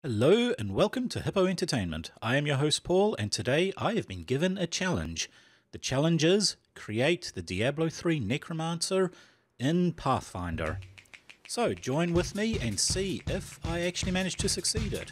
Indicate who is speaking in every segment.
Speaker 1: Hello and welcome to Hippo Entertainment. I am your host Paul, and today I have been given a challenge. The challenge is create the Diablo III Necromancer in Pathfinder. So join with me and see if I actually manage to succeed it.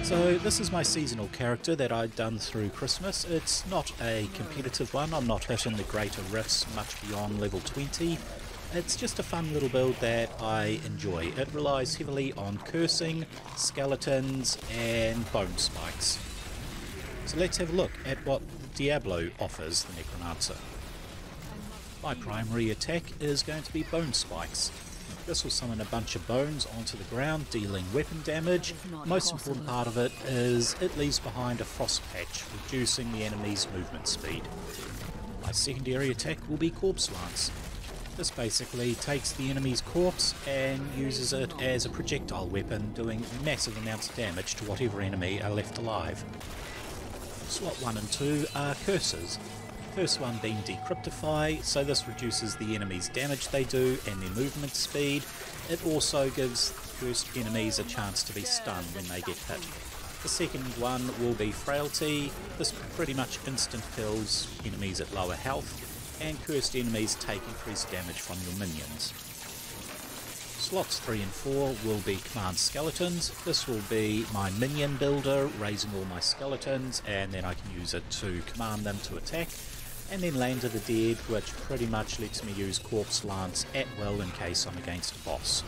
Speaker 1: So this is my seasonal character that I've done through Christmas. It's not a competitive one. I'm not hitting the greater rifts much beyond level 20. It's just a fun little build that I enjoy. It relies heavily on cursing, skeletons and bone spikes. So let's have a look at what Diablo offers the Necromancer. My primary attack is going to be bone spikes. This will summon a bunch of bones onto the ground, dealing weapon damage. Most important part of it is it leaves behind a frost patch, reducing the enemy's movement speed. My secondary attack will be Corpse Lance. This basically takes the enemy's corpse and uses it as a projectile weapon, doing massive amounts of damage to whatever enemy are left alive. Slot 1 and 2 are curses. First one being Decryptify, so this reduces the enemy's damage they do and their movement speed. It also gives cursed enemies a chance to be stunned when they get hit. The second one will be Frailty. This pretty much instant kills enemies at lower health, and cursed enemies take increased damage from your minions. Slots 3 and 4 will be Command Skeletons. This will be my minion builder, raising all my skeletons, and then I can use it to command them to attack. And then Land of the Dead, which pretty much lets me use Corpse Lance at will in case I'm against a boss.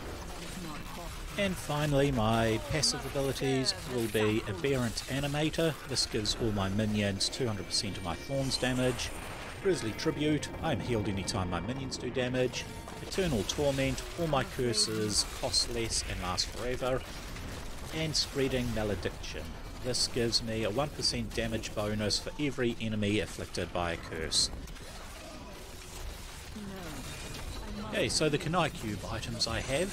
Speaker 1: And finally, my passive abilities will be Aberrant Animator. This gives all my minions 200% of my Thorns damage. Grisly Tribute, I am healed anytime my minions do damage. Eternal Torment, all my curses cost less and last forever. And Spreading Malediction. This gives me a 1% damage bonus for every enemy afflicted by a curse. Okay, so the Kanai Cube items I have.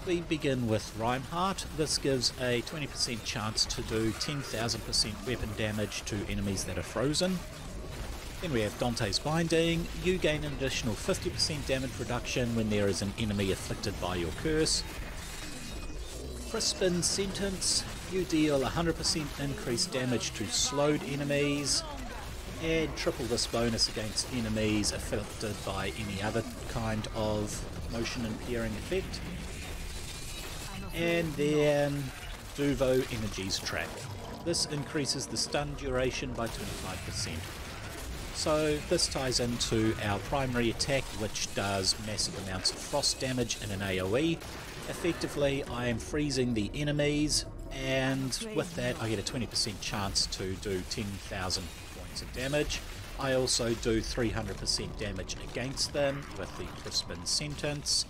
Speaker 1: We begin with Reinhardt. This gives a 20% chance to do 10,000% weapon damage to enemies that are frozen. Then we have Dante's Binding. You gain an additional 50% damage reduction when there is an enemy afflicted by your curse. Crispin Sentence. You deal 100% increased damage to slowed enemies, and triple this bonus against enemies affected by any other kind of motion impairing effect. And then Duvo Energies Trap. This increases the stun duration by 25%. So this ties into our primary attack, which does massive amounts of frost damage in an AoE. Effectively, I am freezing the enemies, and with that I get a 20% chance to do 10,000 points of damage. I also do 300% damage against them with the Crispin Sentence.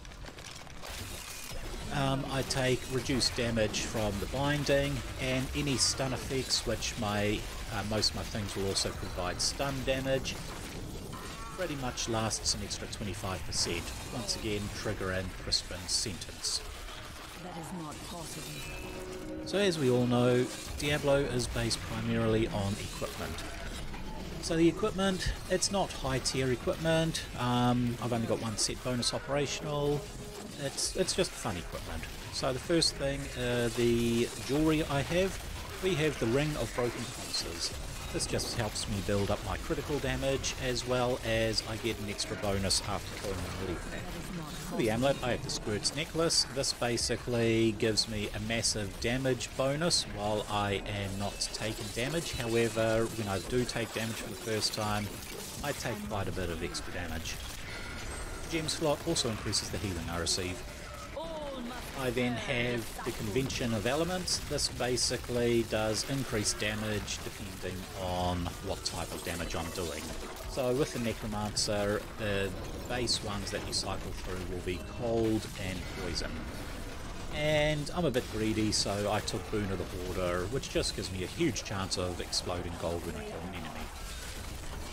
Speaker 1: I take reduced damage from the binding, and any stun effects, which most of my things will also provide stun damage, pretty much lasts an extra 25%, once again triggering Crispin Sentence.
Speaker 2: That is not possible.
Speaker 1: So as we all know, Diablo is based primarily on equipment. So the equipment, it's not high tier equipment. I've only got one set bonus operational. It's just fun equipment. So the first thing, the jewelry I have, we have the Ring of Broken Promises. This just helps me build up my critical damage, as well as I get an extra bonus after killing an elite. For the amulet, I have the Squirt's Necklace. This basically gives me a massive damage bonus while I am not taking damage. However, when I do take damage for the first time, I take quite a bit of extra damage. The gem slot also increases the healing I receive. I then have the Convention of Elements. This basically does increased damage depending on what type of damage I'm doing. So with the Necromancer, the base ones that you cycle through will be cold and poison. And I'm a bit greedy, so I took Boon of the Hoarder, which just gives me a huge chance of exploding gold when I kill an enemy.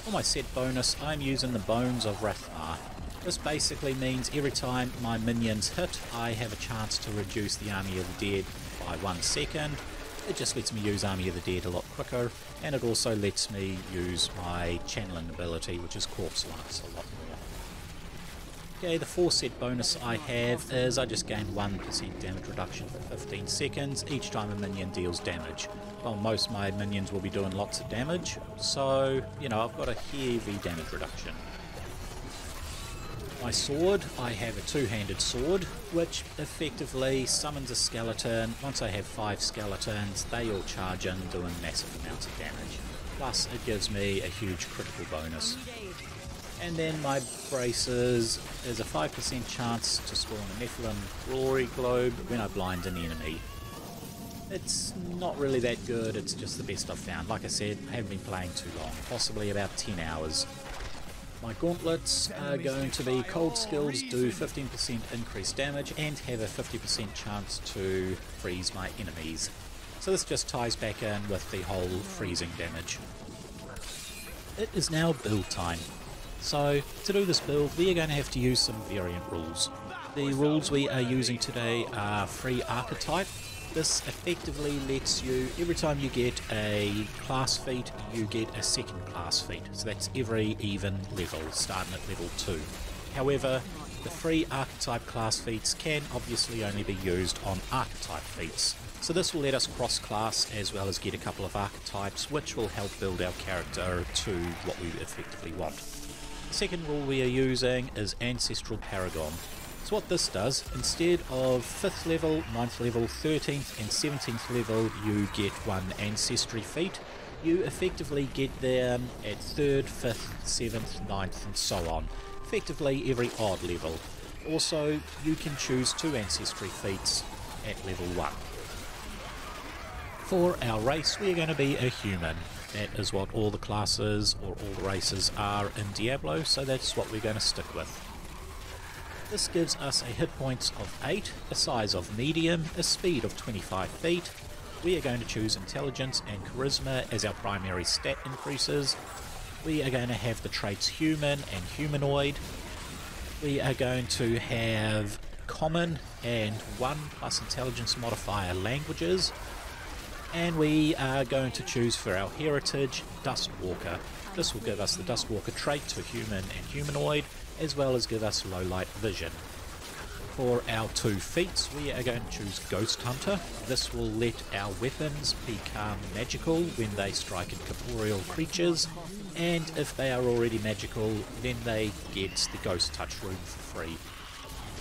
Speaker 1: For my set bonus, I'm using the Bones of Rathmar. This basically means every time my minions hit, I have a chance to reduce the Army of the Dead by 1 second. It just lets me use Army of the Dead a lot quicker, and it also lets me use my channeling ability, which is Corpse Lance, a lot more. Okay, the 4 set bonus I have is I just gain 1% damage reduction for 15 seconds each time a minion deals damage. Well, most of my minions will be doing lots of damage, so, you know, I've got a heavy damage reduction. My sword, I have a 2-handed sword, which effectively summons a skeleton. Once I have 5 skeletons, they all charge in, doing massive amounts of damage. Plus, it gives me a huge critical bonus. And then my braces is a 5% chance to spawn a Nephilim glory globe when I blind an enemy. It's not really that good, it's just the best I've found. Like I said, I haven't been playing too long, possibly about 10 hours. My gauntlets are going to be cold skills, do 15% increased damage and have a 50% chance to freeze my enemies. So this just ties back in with the whole freezing damage. It is now build time. So to do this build we are going to have to use some variant rules. The rules we are using today are free archetype. This effectively lets you, every time you get a class feat, you get a second class feat. So that's every even level, starting at level 2. However, the free archetype class feats can obviously only be used on archetype feats. So this will let us cross-class as well as get a couple of archetypes, which will help build our character to what we effectively want. The second rule we are using is Ancestral Paragon. So what this does, instead of 5th level, 9th level, 13th and 17th level you get one ancestry feat, you effectively get them at 3rd, 5th, 7th, 9th and so on, effectively every odd level. Also, you can choose 2 ancestry feats at level 1. For our race we are going to be a human. That is what all the classes or all the races are in Diablo, so that's what we're going to stick with. This gives us a hit points of 8, a size of medium, a speed of 25 feet. We are going to choose intelligence and charisma as our primary stat increases. We are going to have the traits human and humanoid. We are going to have common and 1 plus intelligence modifier languages. And we are going to choose for our heritage Dustwalker. This will give us the Dustwalker trait to human and humanoid, as well as give us low light vision. For our 2 feats we are going to choose Ghost Hunter. This will let our weapons become magical when they strike at corporeal creatures, and if they are already magical then they get the Ghost Touch rune for free.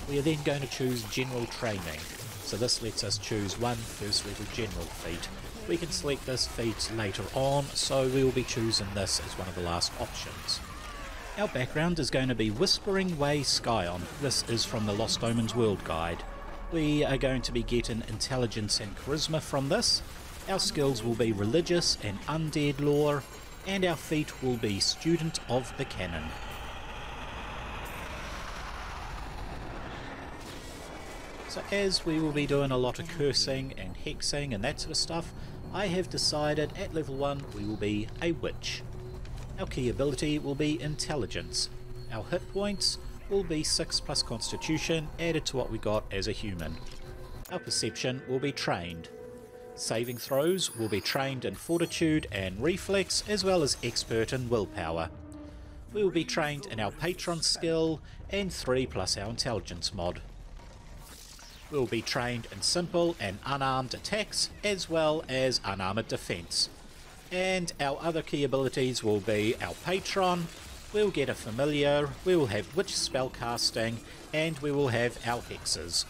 Speaker 1: We are then going to choose General Training. So this lets us choose 1 first level general feat. We can select this feat later on, so we will be choosing this as one of the last options. Our background is going to be Whispering Way Scion. This is from the Lost Omens World Guide. We are going to be getting intelligence and charisma from this. Our skills will be religious and undead lore, and our feat will be Student of the Canon. So as we will be doing a lot of cursing and hexing and that sort of stuff, I have decided at level 1 we will be a witch. Our key ability will be intelligence. Our hit points will be 6 plus constitution added to what we got as a human. Our perception will be trained. Saving throws will be trained in fortitude and reflex, as well as expert in willpower. We will be trained in our patron skill and 3 plus our intelligence mod. We will be trained in simple and unarmed attacks, as well as unarmoured defence. And our other key abilities will be our patron, we'll get a familiar, we will have witch spellcasting, and we will have our hexes.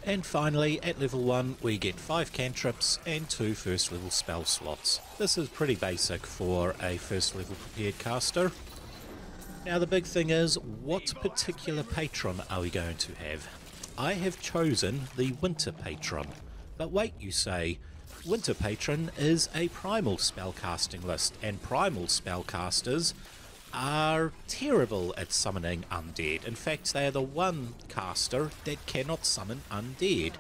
Speaker 1: And finally, at level 1 we get 5 cantrips and 2 first level spell slots. This is pretty basic for a first level prepared caster. Now the big thing is, what particular patron are we going to have? I have chosen the Winter Patron. But wait, you say, Winter Patron is a primal spellcasting list, and primal spellcasters are terrible at summoning undead. In fact, they are the one caster that cannot summon undead.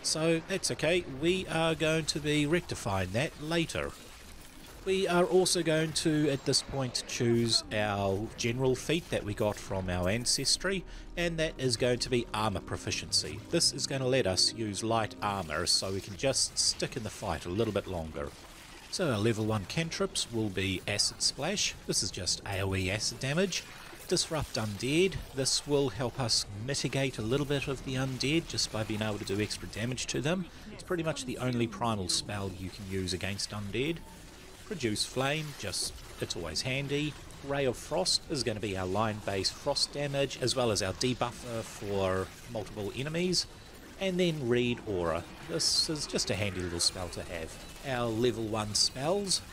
Speaker 1: So that's okay, we are going to be rectifying that later. We are also going to, at this point, choose our general feat that we got from our ancestry, and that is going to be armor proficiency. This is going to let us use light armor so we can just stick in the fight a little bit longer. So our level 1 cantrips will be Acid Splash. This is just AoE acid damage. Disrupt Undead. This will help us mitigate a little bit of the undead just by being able to do extra damage to them. It's pretty much the only primal spell you can use against undead. Produce Flame, it's always handy. Ray of Frost is going to be our line-based frost damage, as well as our debuffer for multiple enemies. And then Read Aura. This is just a handy little spell to have. Our level 1 spells.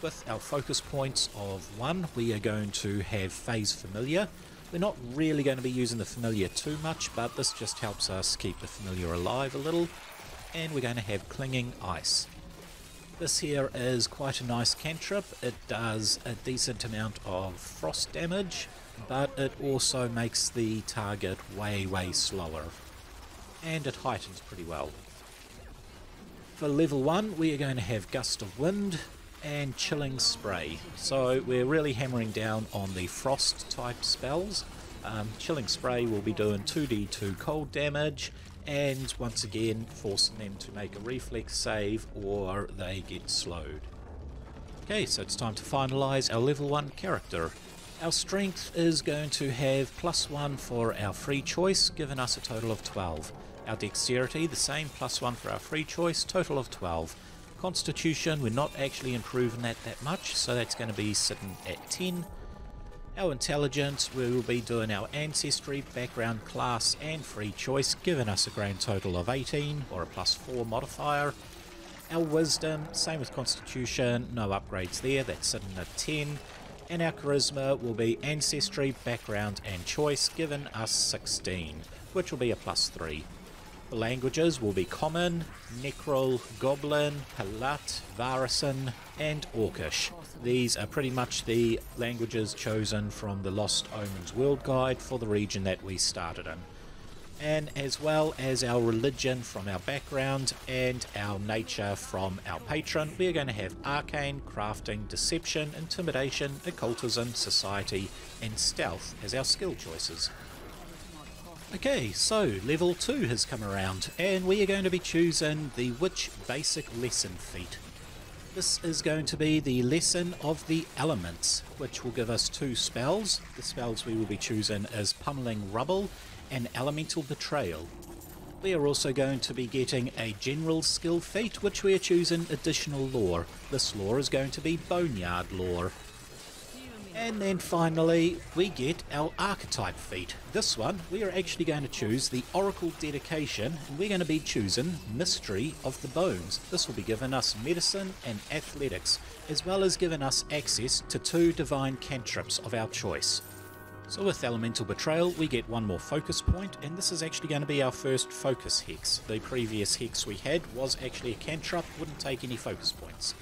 Speaker 1: With our focus points of 1, we are going to have Phase Familiar. We're not really going to be using the Familiar too much, but this just helps us keep the Familiar alive a little. And we're going to have Clinging Ice. This here is quite a nice cantrip. It does a decent amount of frost damage, but it also makes the target way slower. And it heightens pretty well. For level 1, we are going to have Gust of Wind and Chilling Spray. So we're really hammering down on the frost type spells. Chilling Spray will be doing 2d2 cold damage, and once again forcing them to make a reflex save or they get slowed. Okay, so it's time to finalise our level 1 character. Our strength is going to have +1 for our free choice, giving us a total of 12. Our dexterity, the same, +1 for our free choice, total of 12. Constitution, we're not actually improving that much, so that's going to be sitting at 10. Our intelligence, we will be doing our ancestry, background, class and free choice, giving us a grand total of 18, or a +4 modifier. Our wisdom, same with constitution, no upgrades there, that's sitting at 10. And our charisma will be ancestry, background and choice, giving us 16, which will be a +3. The languages will be Common, Necral, Goblin, Palat, Varasan and Orcish. These are pretty much the languages chosen from the Lost Omens World Guide for the region that we started in. And as well as our religion from our background and our nature from our patron, we are going to have Arcane, Crafting, Deception, Intimidation, Occultism, Society and Stealth as our skill choices. Okay, so level 2 has come around, and we are going to be choosing the Witch Basic Lesson feat. This is going to be the Lesson of the Elements, which will give us 2 spells. The spells we will be choosing is Pummeling Rubble and Elemental Betrayal. We are also going to be getting a General Skill feat, which we are choosing Additional Lore. This lore is going to be Boneyard Lore. And then finally, we get our Archetype feat. This one, we are actually going to choose the Oracle Dedication, and we're going to be choosing Mystery of the Bones. This will be giving us Medicine and Athletics, as well as giving us access to 2 divine cantrips of our choice. So with Elemental Betrayal, we get 1 more focus point, and this is actually going to be our first focus hex. The previous hex we had was actually a cantrip, wouldn't take any focus points.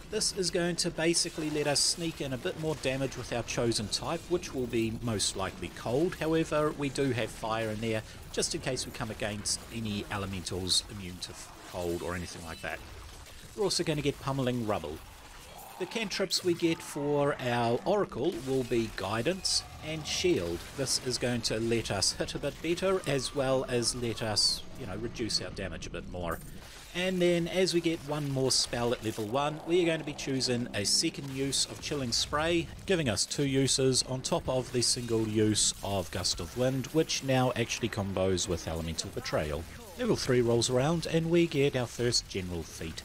Speaker 1: This is going to basically let us sneak in a bit more damage with our chosen type, which will be most likely cold. However, we do have fire in there, just in case we come against any elementals immune to cold or anything like that. We're also going to get Pummeling Rubble. The cantrips we get for our Oracle will be Guidance and Shield. This is going to let us hit a bit better, as well as let us, reduce our damage a bit more. And then as we get 1 more spell at level 1, we are going to be choosing a second use of Chilling Spray, giving us 2 uses on top of the single use of Gust of Wind, which now actually combos with Elemental Betrayal. Level 3 rolls around and we get our first general feat.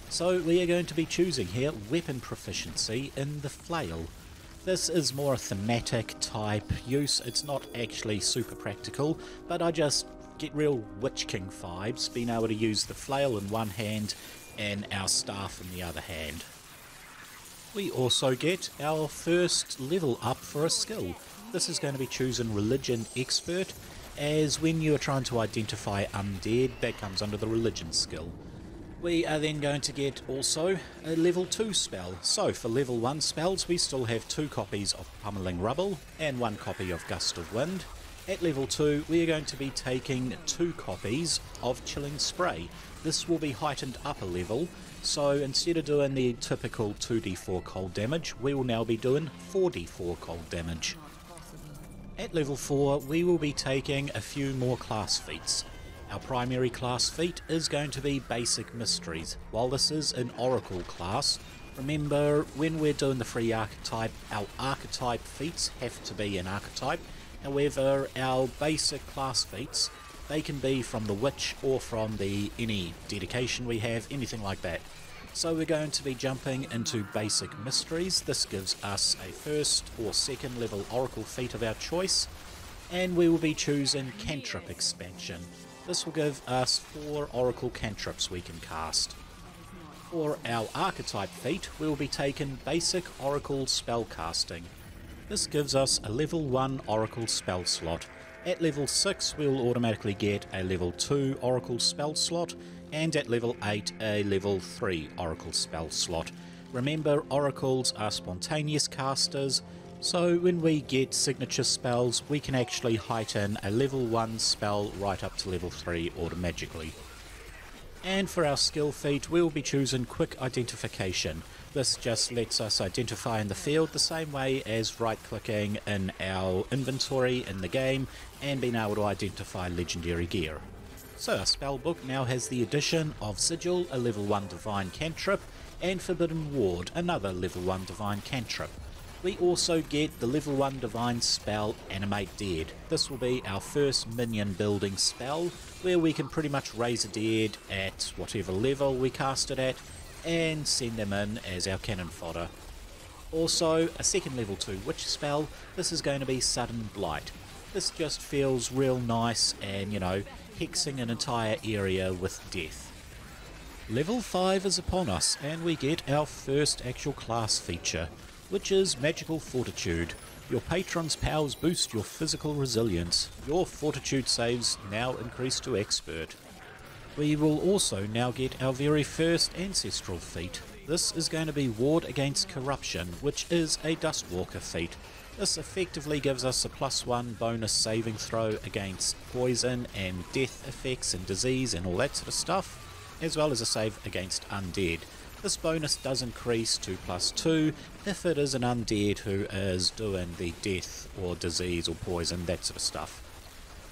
Speaker 1: So we are going to be choosing here Weapon Proficiency in the Flail. This is more a thematic type use, it's not actually super practical, but I just get real Witch King vibes, being able to use the flail in one hand and our staff in the other hand. We also get our first level up for a skill. This is going to be choosing Religion Expert, as when you are trying to identify undead, that comes under the Religion skill. We are then going to get also a level 2 spell. So for level 1 spells, we still have 2 copies of Pummeling Rubble and 1 copy of Gust of Wind. At level 2 we are going to be taking 2 copies of Chilling Spray. This will be heightened up a level, so instead of doing the typical 2d4 cold damage, we will now be doing 4d4 cold damage. At level 4 we will be taking a few more class feats. Our primary class feat is going to be Basic Mysteries. While this is an Oracle class, remember when we're doing the free archetype, our archetype feats have to be an archetype. However, our basic class feats, they can be from the Witch or from any dedication we have, anything like that. So we're going to be jumping into Basic Mysteries. This gives us a first or second level Oracle feat of our choice, and we will be choosing Cantrip Expansion. This will give us 4 Oracle cantrips we can cast. For our archetype feat, we will be taking Basic Oracle Spellcasting. This gives us a level 1 Oracle spell slot. At level 6 we will automatically get a level 2 Oracle spell slot, and at level 8 a level 3 Oracle spell slot. Remember, Oracles are spontaneous casters, so when we get signature spells we can actually heighten a level 1 spell right up to level 3 automatically. And for our skill feat we will be choosing Quick Identification. This just lets us identify in the field the same way as right clicking in our inventory in the game and being able to identify legendary gear. So our spellbook now has the addition of Sigil, a level 1 divine cantrip, and Forbidden Ward, another level 1 divine cantrip. We also get the level 1 divine spell Animate Dead. This will be our first minion building spell, where we can pretty much raise a dead at whatever level we cast it at, and send them in as our cannon fodder. Also, a second level 2 witch spell. This is going to be Sudden Blight. This just feels real nice and, hexing an entire area with death. Level 5 is upon us, and we get our first actual class feature, which is Magical Fortitude. Your patron's powers boost your physical resilience. Your fortitude saves now increase to expert. We will also now get our very first ancestral feat. This is going to be Ward Against Corruption, which is a Dustwalker feat. This effectively gives us a +1 bonus saving throw against poison and death effects and disease and all that sort of stuff, as well as a save against undead. This bonus does increase to +2 if it is an undead who is doing the death or disease or poison, that sort of stuff.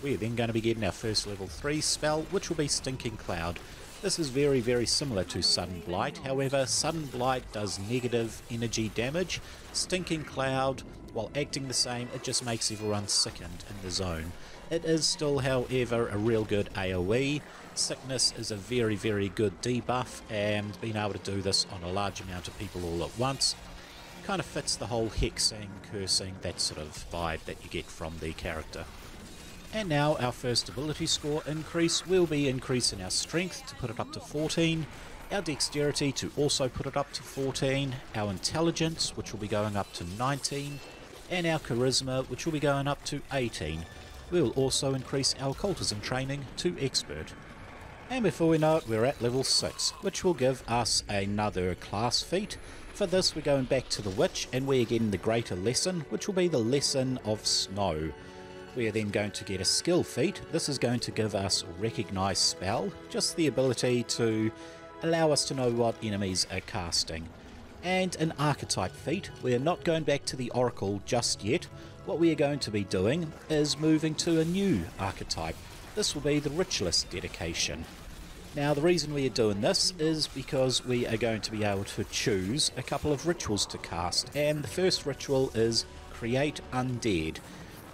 Speaker 1: We're then going to be getting our first level 3 spell, which will be Stinking Cloud. This is very, very similar to Sudden Blight, however Sudden Blight does negative energy damage. Stinking Cloud, while acting the same, it just makes everyone sickened in the zone. It is still, however, a real good AoE. Sickness is a very, very good debuff, and being able to do this on a large amount of people all at once kind of fits the whole hexing, cursing, that sort of vibe that you get from the character. And now our first ability score increase will be increasing our strength to put it up to 14, our dexterity to also put it up to 14, our intelligence, which will be going up to 19, and our charisma, which will be going up to 18. We will also increase our occultism training to expert. And before we know it, we're at level 6, which will give us another class feat. For this we're going back to the Witch, and we're getting the Greater Lesson, which will be the Lesson of Snow. We are then going to get a skill feat. This is going to give us Recognize Spell, just the ability to allow us to know what enemies are casting. And an archetype feat. We are not going back to the Oracle just yet. What we are going to be doing is moving to a new archetype. This will be the Ritualist Dedication. Now the reason we are doing this is because we are going to be able to choose a couple of rituals to cast, and the first ritual is Create Undead.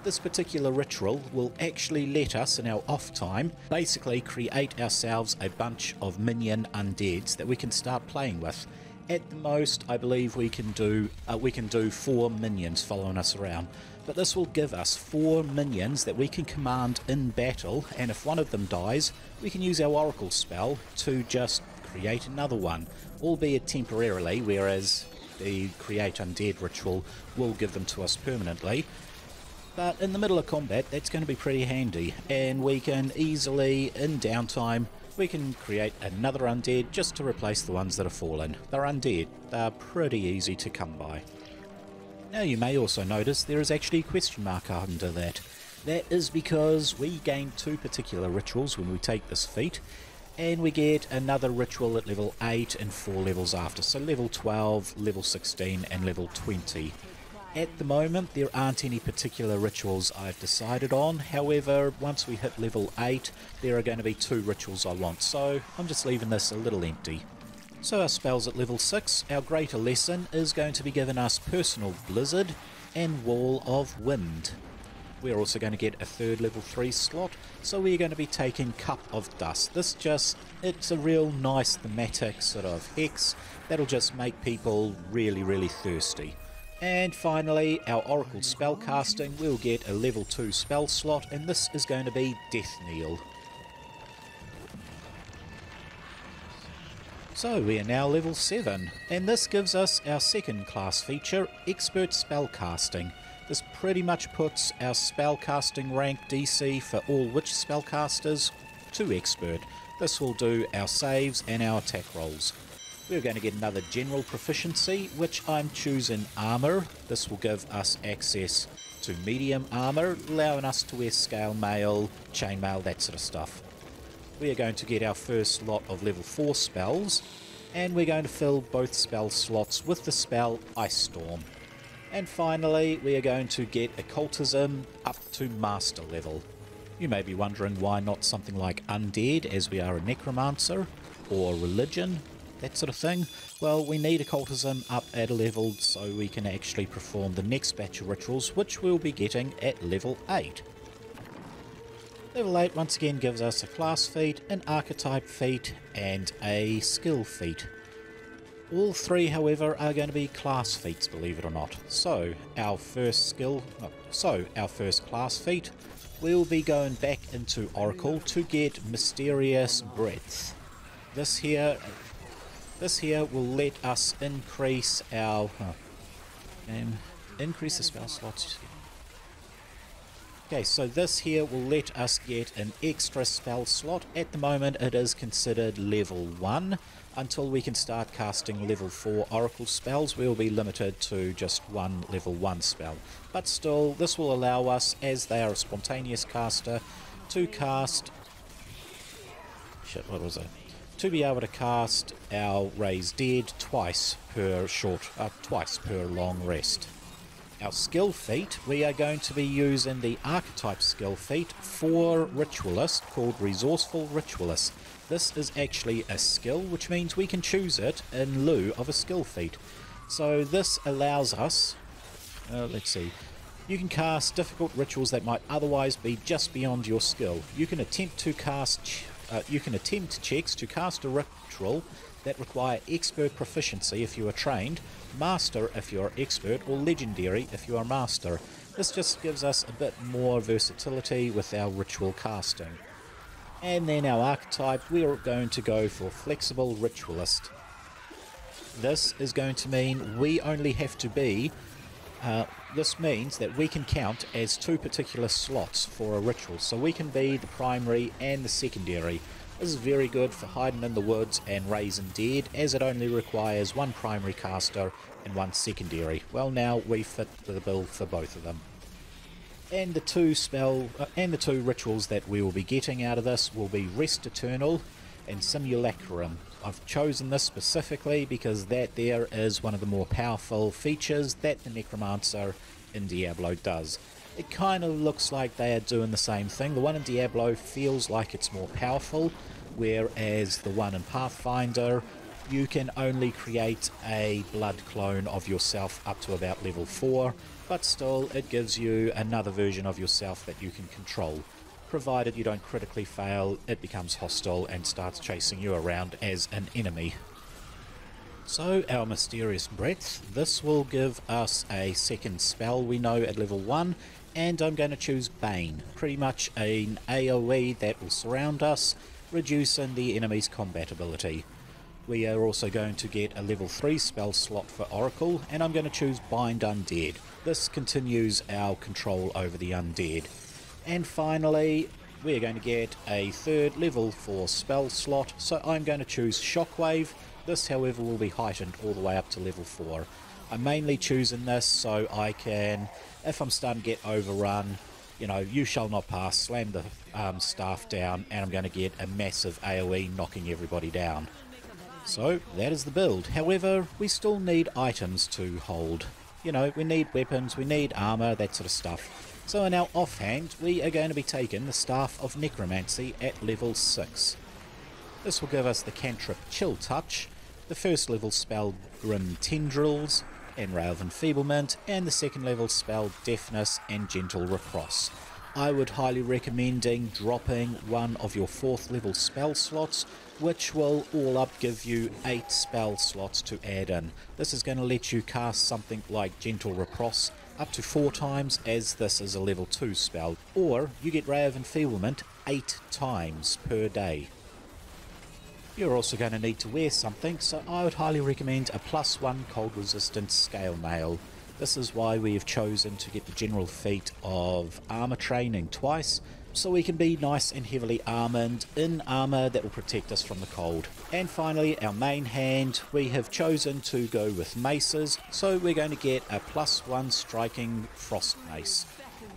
Speaker 1: This particular ritual will actually let us, in our off time, basically create ourselves a bunch of minion undeads that we can start playing with. At the most, I believe we can do 4 minions following us around, but this will give us 4 minions that we can command in battle, and if one of them dies, we can use our Oracle spell to just create another one, albeit temporarily, whereas the Create Undead ritual will give them to us permanently. But in the middle of combat, that's going to be pretty handy, and we can easily, in downtime, we can create another undead just to replace the ones that have fallen. They're undead. They're pretty easy to come by. Now you may also notice there is actually a question mark under that. That is because we gain 2 particular rituals when we take this feat, and we get another ritual at level 8 and 4 levels after, so level 12, level 16 and level 20. At the moment there aren't any particular rituals I've decided on, however once we hit level 8 there are going to be 2 rituals I want, so I'm just leaving this a little empty. So our spells at level 6, our Greater Lesson is going to be giving us Personal Blizzard and Wall of Wind. We're also going to get a 3rd level 3 slot, so we're going to be taking Cup of Dust. It's a real nice thematic sort of hex that'll just make people really thirsty. And finally, our Oracle spellcasting, we'll get a level 2 spell slot, and this is going to be Death Kneel. So we are now level 7, and this gives us our 2nd class feature, Expert Spellcasting. This pretty much puts our spellcasting rank DC for all witch spellcasters to Expert. This will do our saves and our attack rolls. We're going to get another general proficiency, which I'm choosing Armour. This will give us access to medium armour, allowing us to wear scale mail, chainmail, that sort of stuff. We are going to get our first lot of level 4 spells, and we're going to fill both spell slots with the spell Ice Storm. And finally, we are going to get Occultism up to Master level. You may be wondering why not something like Undead, as we are a Necromancer, or Religion, that sort of thing. Well, we need Occultism up at a level so we can actually perform the next batch of rituals, which we'll be getting at level 8. Level 8 once again gives us a class feat, an archetype feat, and a skill feat. All 3, however, are going to be class feats, believe it or not. So our first class feat, we'll be going back into Oracle to get Mysterious Breadth. This here will let us increase our increase the spell slots. Okay, so this here will let us get an extra spell slot. At the moment it is considered level 1. Until we can start casting level 4 Oracle spells, we'll be limited to just one level 1 spell. But still, this will allow us, as they are a spontaneous caster, to cast... to be able to cast our Raise Dead twice per long rest. Our skill feat, we are going to be using the archetype skill feat for Ritualist called Resourceful Ritualist. This is actually a skill, which means we can choose it in lieu of a skill feat. So this allows us, let's see, you can cast difficult rituals that might otherwise be just beyond your skill. You can attempt checks to cast a ritual that require expert proficiency if you are trained, master if you are expert, or legendary if you are master. This just gives us a bit more versatility with our ritual casting. And then our archetype, we are going to go for Flexible Ritualist. This is going to mean we only have to be, this means that we can count as 2 particular slots for a ritual, so we can be the primary and the secondary. This is very good for hiding in the woods and raising dead, as it only requires 1 primary caster and 1 secondary. Well, now we fit the bill for both of them. And the 2 rituals that we will be getting out of this will be Rest Eternal and Simulacrum. I've chosen this specifically because that there is one of the more powerful features that the Necromancer in Diablo does. It kind of looks like they are doing the same thing. The one in Diablo feels like it's more powerful, whereas the one in Pathfinder, you can only create a blood clone of yourself up to about level 4, but still it gives you another version of yourself that you can control. Provided you don't critically fail, it becomes hostile and starts chasing you around as an enemy. So our Mysterious Breadth, this will give us a 2nd spell we know at level 1, and I'm going to choose Bane, pretty much an AoE that will surround us, reducing the enemy's combat ability. We are also going to get a level 3 spell slot for Oracle, and I'm going to choose Bind Undead. This continues our control over the undead. And finally, we are going to get a 3rd level 4 spell slot, so I'm going to choose Shockwave. This, however, will be heightened all the way up to level 4. I'm mainly choosing this so I can, if I'm starting to get overrun, you know, you shall not pass, slam the staff down, and I'm going to get a massive AoE knocking everybody down. So that is the build. However, we still need items to hold. You know, we need weapons, we need armor, that sort of stuff. So in our offhand, we are going to be taking the Staff of Necromancy at level 6. This will give us the cantrip Chill Touch, the first level spell Grim Tendrils and Ray of Enfeeblement, and the second level spell Deafness and Gentle Recross. I would highly recommend dropping one of your 4th level spell slots, which will all up give you 8 spell slots to add in. This is going to let you cast something like Gentle Recross up to 4 times, as this is a level 2 spell, or you get Ray of Enfeeblement 8 times per day. You're also going to need to wear something, so I would highly recommend a +1 cold resistant scale mail. This is why we have chosen to get the general feat of armor training twice, so we can be nice and heavily armored in armor that will protect us from the cold. And finally, our main hand, we have chosen to go with maces, so we're going to get a +1 striking frost mace.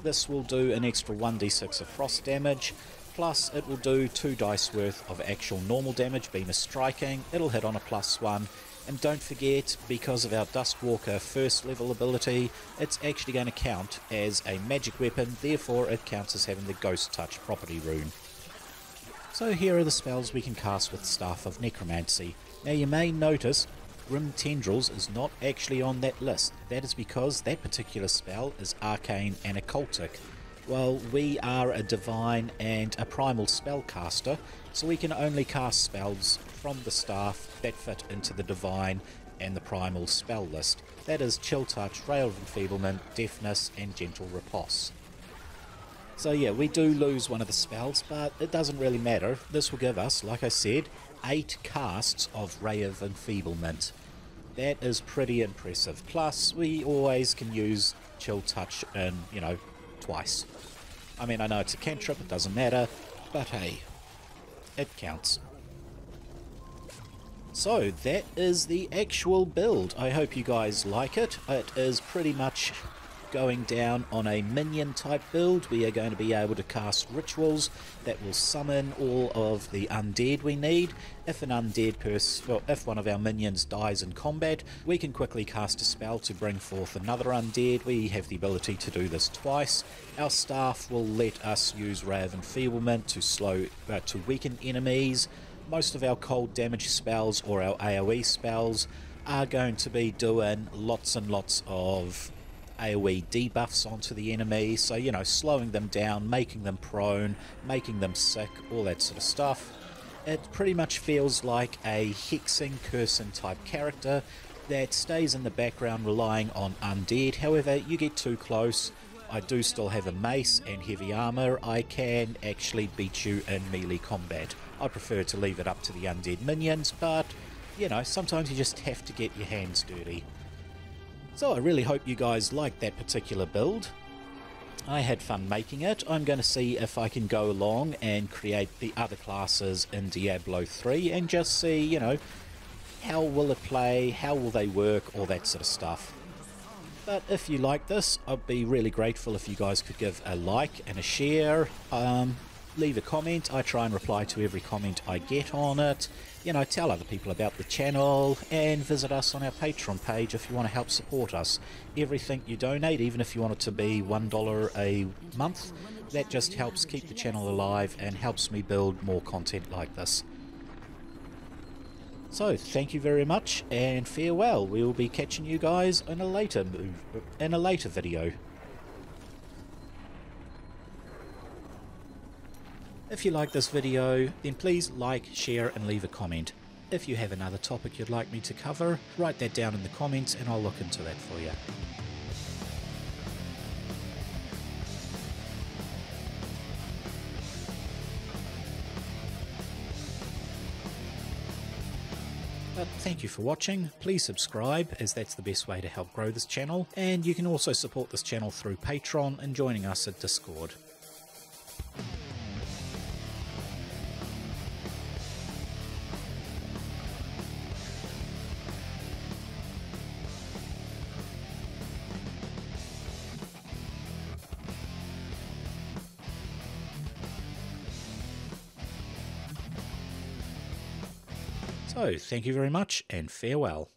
Speaker 1: This will do an extra 1d6 of frost damage, plus it will do 2 dice worth of actual normal damage being a striking. It'll hit on a +1. And don't forget, because of our Dustwalker first level ability, it's actually going to count as a magic weapon, therefore it counts as having the Ghost Touch property rune. So here are the spells we can cast with Staff of Necromancy. Now you may notice Grim Tendrils is not actually on that list. That is because that particular spell is arcane and occultic. Well, we are a divine and a primal spellcaster, so we can only cast spells from the staff that fit into the divine and the primal spell list. That is Chill Touch, Ray of Enfeeblement, Deafness and Gentle Riposte. So yeah, we do lose one of the spells, but it doesn't really matter. This will give us, like I said, 8 casts of Ray of Enfeeblement. That is pretty impressive. Plus, we always can use Chill Touch in, you know, twice. I mean, I know it's a cantrip, it doesn't matter, but hey, it counts. So that is the actual build. I hope you guys like it. It is pretty much going down on a minion type build. We are going to be able to cast rituals that will summon all of the undead we need. If an undead person, well, if one of our minions dies in combat, we can quickly cast a spell to bring forth another undead. We have the ability to do this twice. Our staff will let us use Ray of Enfeeblement to weaken enemies. Most of our cold damage spells or our AoE spells are going to be doing lots and lots of AoE debuffs onto the enemy, so you know, slowing them down, making them prone, making them sick, all that sort of stuff. It pretty much feels like a hexing, cursing type character that stays in the background relying on undead. However, you get too close, I do still have a mace and heavy armor, I can actually beat you in melee combat. I prefer to leave it up to the undead minions, but you know, sometimes you just have to get your hands dirty. So I really hope you guys liked that particular build. I had fun making it. I'm going to see if I can go along and create the other classes in Diablo 3 and just see, you know, how will it play, how will they work, all that sort of stuff. But if you like this, I'd be really grateful if you guys could give a like and a share. Leave a comment. I try and reply to every comment I get on it. You know, tell other people about the channel and visit us on our Patreon page if you want to help support us. Everything you donate, even if you want it to be $1 a month, that just helps keep the channel alive and helps me build more content like this. So thank you very much and farewell. We will be catching you guys in a later video. If you like this video, then please like, share and leave a comment. If you have another topic you'd like me to cover, write that down in the comments and I'll look into that for you. But thank you for watching. Please subscribe, as that's the best way to help grow this channel, and you can also support this channel through Patreon and joining us at Discord. So, thank you very much, and farewell.